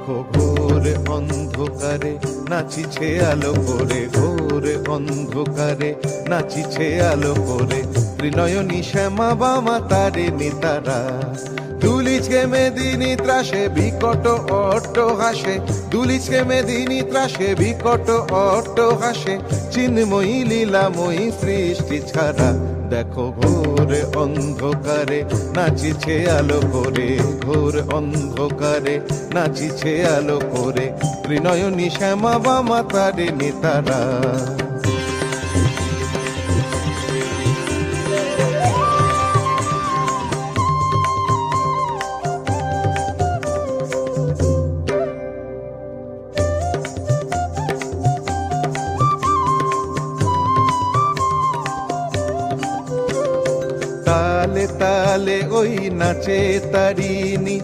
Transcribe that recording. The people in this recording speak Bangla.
দেখো ঘোর অন্ধকারে নাচিছে আলো করে, ঘোর অন্ধকারে নাচিছে আলো করে, ত্রিনয়নী শ্যামা বামা তারে নিতারা। দুলিছে মেদিনী ত্রাসে বিকট অট্ট হাসে, দুলিছে মেদিনী ত্রাসে বিকট অট্ট হাসে, চিন্ময়ী লীলাময়ী সৃষ্টি ছাড়া। দেখো ঘোর অন্ধকারে নাচিছে আলো করে, ঘোর অন্ধকারে নাচিছে আলো করে, ত্রিনয়নী শ্যামা বামা তারে নিতারা। তালে তালে ওই নাচে তারিণী,